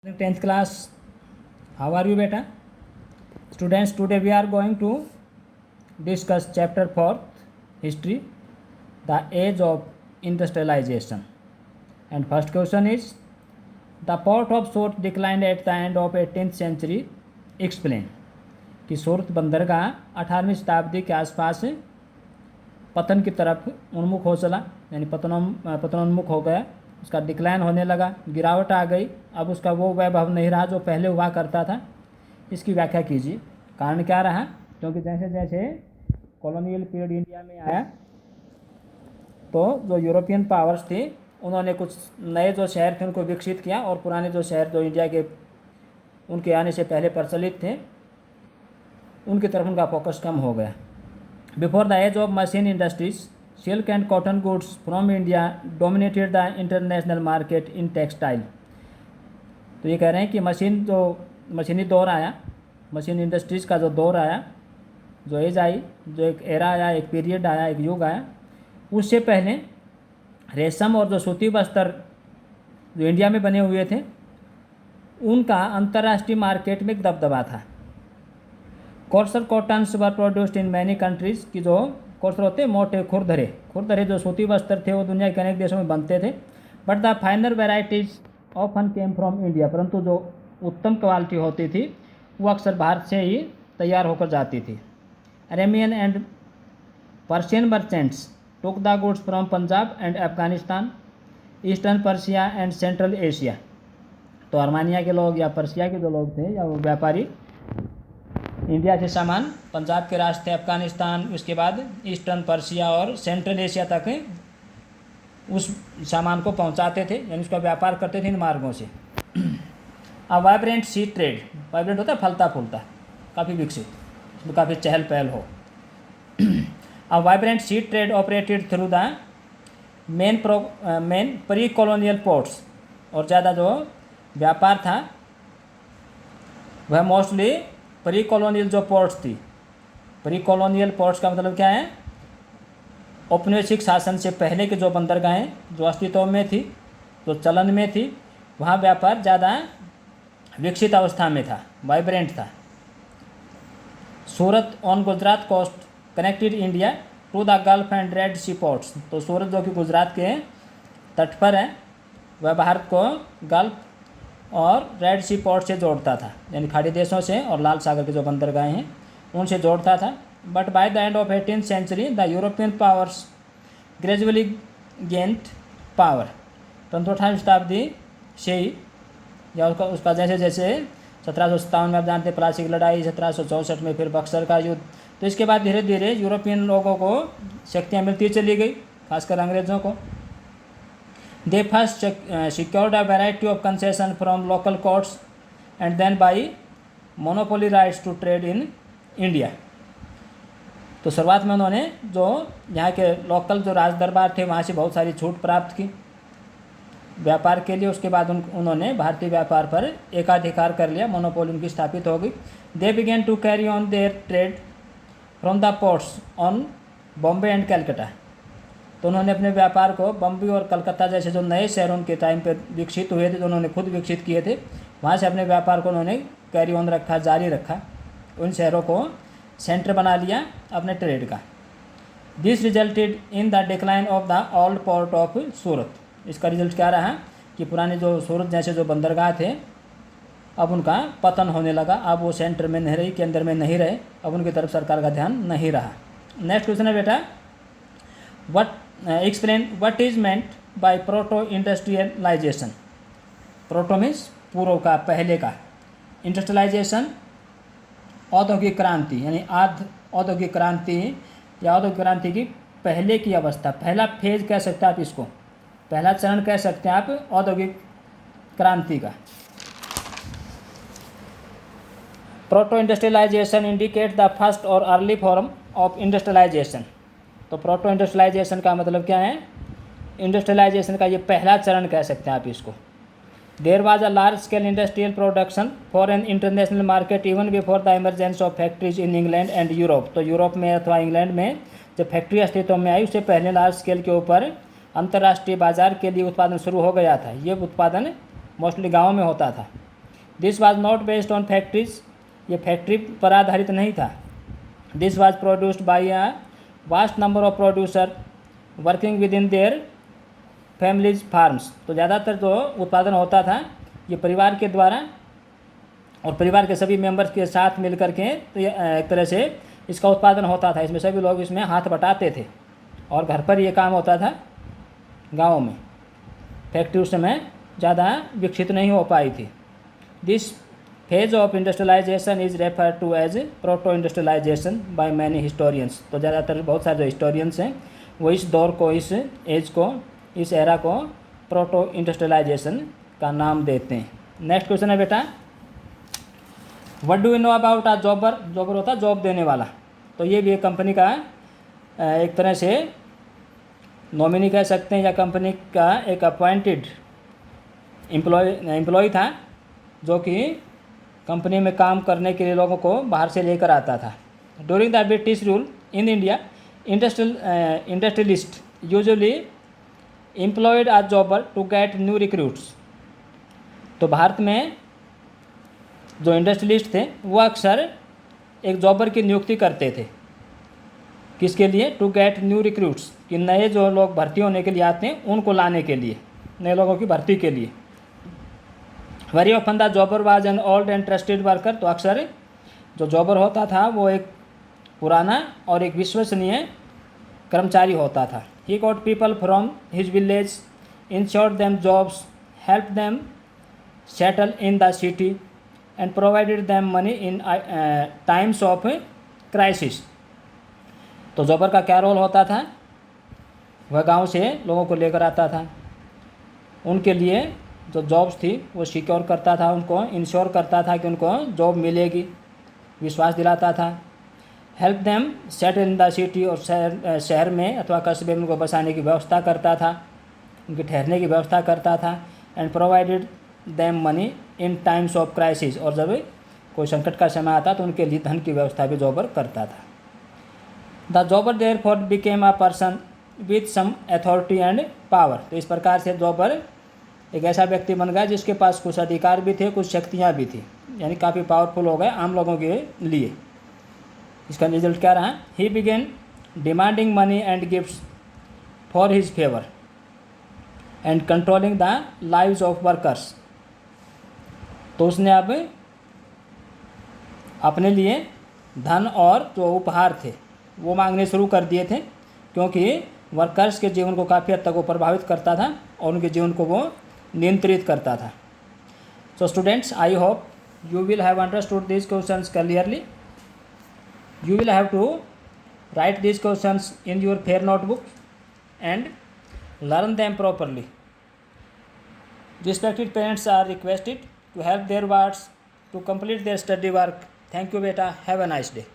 10th class. How are you, beta? Students, today we are going to discuss chapter 4 history, the age of industrialization. And first question is, the port of Surat declined at the end of 18th century. Explain. कि सूरत बंदरगाह 18वीं शताब्दी के आसपास पतन की तरफ उन्मुख हो चला, यानी पतनोन्मुख हो गया, उसका डिक्लाइन होने लगा, गिरावट आ गई, अब उसका वो वैभव नहीं रहा जो पहले हुआ करता था। इसकी व्याख्या कीजिए। कारण क्या रहा? क्योंकि जैसे जैसे कॉलोनियल पीरियड इंडिया में आया तो जो यूरोपियन पावर्स थी उन्होंने कुछ नए जो शहर थे उनको विकसित किया और पुराने जो शहर जो इंडिया के उनके आने से पहले प्रचलित थे उनकी तरफ उनका फोकस कम हो गया। Before the age of machine industries, silk and cotton goods from India dominated the international market in textile. तो ये कह रहे हैं कि मशीनी दौर आया, मशीन इंडस्ट्रीज़ का जो दौर आया, जो एज आई, जो एक एरा आया, एक पीरियड आया, एक युग आया, उससे पहले रेशम और जो सूती वस्त्र जो इंडिया में बने हुए थे उनका अंतर्राष्ट्रीय मार्केट में एक दबदबा था। Courser cottons were produced in many countries, की जो कोर्सर होते मोटे खुरदरे जो सूती वस्त्र थे वो दुनिया के अनेक देशों में बनते थे। But the फाइनर varieties often came from India, परंतु जो उत्तम क्वालिटी होती थी वो अक्सर भारत से ही तैयार होकर जाती थी। Arabian and Persian merchants took the goods from Punjab and Afghanistan, eastern Persia and central Asia. तो अर्मानिया के लोग या पर्शिया के जो लोग थे या वो व्यापारी इंडिया से सामान पंजाब के रास्ते अफगानिस्तान, उसके बाद ईस्टर्न पर्शिया और सेंट्रल एशिया तक उस सामान को पहुंचाते थे, यानी उसका व्यापार करते थे इन मार्गों से। अब वाइब्रेंट सी ट्रेड, वाइब्रेंट होता है फलता फूलता, काफ़ी विकसित, उसमें काफ़ी चहल पहल हो। अब vibrant sea trade operated through the main pre colonial ports, और ज़्यादा जो व्यापार था वह मोस्टली प्री कॉलोनियल जो पोर्ट्स थी। प्री कॉलोनियल पोर्ट्स का मतलब क्या है? औपनिवेशिक शासन से पहले के जो बंदरगाहें जो अस्तित्व में थी, जो चलन में थी, वहाँ व्यापार ज़्यादा विकसित अवस्था में था, वाइब्रेंट था। Surat on Gujarat coast connected India to the gulf and red sea ports. तो सूरत जो कि गुजरात के तट पर है वह भारत को गल्फ और रेड सी पोर्ट से जोड़ता था, यानी खाड़ी देशों से और लाल सागर के जो बंदरगाहें हैं उनसे जोड़ता था। But by the end of 18th century the European powers gradually gained power. परंतु 18वीं शताब्दी से ही या उसका जैसे जैसे 1757 में आप जानते हैं प्लासी की लड़ाई, 1764 में फिर बक्सर का युद्ध, तो इसके बाद धीरे धीरे यूरोपियन लोगों को शक्तियाँ मिलती चली गई, खासकर अंग्रेज़ों को। They first secured a variety of concession from local courts and then by monopoly rights to trade in India। तो शुरुआत में उन्होंने जो यहाँ के लोकल जो राज दरबार थे वहाँ से बहुत सारी छूट प्राप्त की व्यापार के लिए। उसके बाद उन्होंने भारतीय व्यापार पर एकाधिकार कर लिया, मोनोपोली उनकी स्थापित हो गई। They began to carry on their trade from the ports on Bombay and Calcutta. तो उन्होंने अपने व्यापार को बम्बई और कलकत्ता जैसे जो नए शहरों के टाइम पे विकसित हुए थे, जो उन्होंने खुद विकसित किए थे, वहाँ से अपने व्यापार को उन्होंने कैरी ऑन रखा, जारी रखा, उन शहरों को सेंटर बना लिया अपने ट्रेड का। This resulted in the decline of the old port of Surat. इसका रिजल्ट क्या रहा कि पुराने जो सूरत जैसे जो बंदरगाह थे अब उनका पतन होने लगा, अब वो सेंटर में नहीं रही, केंद्र में नहीं रहे, अब उनकी तरफ सरकार का ध्यान नहीं रहा। नेक्स्ट क्वेश्चन है बेटा, explain what is meant by proto industrialisation. Proto means पूर्व का, पहले का, इंडस्ट्रियलाइजेशन औद्योगिक क्रांति, यानी औद्योगिक क्रांति या औद्योगिक क्रांति की पहले की अवस्था, पहला फेज कह सकते हैं आप इसको, पहला चरण कह सकते हैं आप औद्योगिक क्रांति का। Proto industrialisation indicate the first और अर्ली फॉर्म ऑफ इंडस्ट्रियलाइजेशन। तो प्रोटो इंडस्ट्रियलाइजेशन का मतलब क्या है? इंडस्ट्रियलाइजेशन का ये पहला चरण कह सकते हैं आप इसको। There was a large scale industrial production for an international market even before the emergence of factories in England and Europe. तो यूरोप में अथवा इंग्लैंड में जब फैक्ट्री अस्तित्व में आई उससे पहले लार्ज स्केल के ऊपर अंतर्राष्ट्रीय बाजार के लिए उत्पादन शुरू हो गया था। ये उत्पादन मोस्टली गाँव में होता था, this was not based on factories, ये फैक्ट्री पर आधारित नहीं था। This was produced by a vast number of producer working with in their families farms. तो ज़्यादातर जो उत्पादन होता था ये परिवार के द्वारा और परिवार के सभी मेंबर्स के साथ मिल कर के तो एक तरह से इसका उत्पादन होता था। इसमें सभी लोग इसमें हाथ बटाते थे और घर पर ये काम होता था गाँव में। फैक्ट्री उस समय ज़्यादा विकसित नहीं हो पाई थी। This phase of industrialisation is refer to as proto industrialisation by many historians. तो ज़्यादातर बहुत सारे जो हिस्टोरियंस हैं वो इस दौर को, इस एज को, इस एरा को प्रोटो इंडस्ट्रियलाइजेशन का नाम देते हैं। नेक्स्ट क्वेश्चन है बेटा, what do you know about a जॉबर। जॉबर होता है जॉब देने वाला। तो ये भी एक कंपनी का एक तरह से नॉमिनी कह सकते हैं या कंपनी का एक अपॉइंटेड एम्प्लॉय था जो कि कंपनी में काम करने के लिए लोगों को बाहर से लेकर आता था। During the British rule in India industrialist usually employed a jobber to get new recruits. तो भारत में जो इंडस्ट्रियलिस्ट थे वो अक्सर एक जॉबर की नियुक्ति करते थे। किसके लिए? टू गेट न्यू रिक्रूट्स, कि नए जो लोग भर्ती होने के लिए आते हैं उनको लाने के लिए, नए लोगों की भर्ती के लिए। Very often the जॉबर was an old and trusted worker. तो अक्सर जो जॉबर होता था वो एक पुराना और एक विश्वसनीय कर्मचारी होता था। He got people from his village, insured them jobs, help them settle in the city and provided them money in times of crisis. तो जॉबर का क्या रोल होता था? वह गांव से लोगों को लेकर आता था, उनके लिए जो जॉब्स थी वो सिक्योर करता था, उनको इंश्योर करता था कि उनको जॉब मिलेगी, विश्वास दिलाता था। Help them settle in the city, और शहर में अथवा कस्बे में उनको बसाने की व्यवस्था करता था, उनके ठहरने की व्यवस्था करता था। And provided them money in times of crisis, और जब कोई संकट का समय आता तो उनके लिए धन की व्यवस्था भी जॉबर करता था। The jobber therefore became a person with some authority and power. तो इस प्रकार से जॉबर एक ऐसा व्यक्ति बन गया जिसके पास कुछ अधिकार भी थे, कुछ शक्तियाँ भी थी, यानी काफ़ी पावरफुल हो गए आम लोगों के लिए। इसका रिजल्ट क्या रहा? ही begin demanding money and gifts for his favour and controlling the lives of workers. तो उसने अब अपने लिए धन और जो उपहार थे वो मांगने शुरू कर दिए थे, क्योंकि वर्कर्स के जीवन को काफ़ी हद तक वो प्रभावित करता था और उनके जीवन को वो नियंत्रित करता था। So students, I hope you will have understood these questions clearly. You will have to write these questions in your fair notebook and learn them properly. Respected parents are requested to help their wards to complete their study work. Thank you beta. Have a nice day.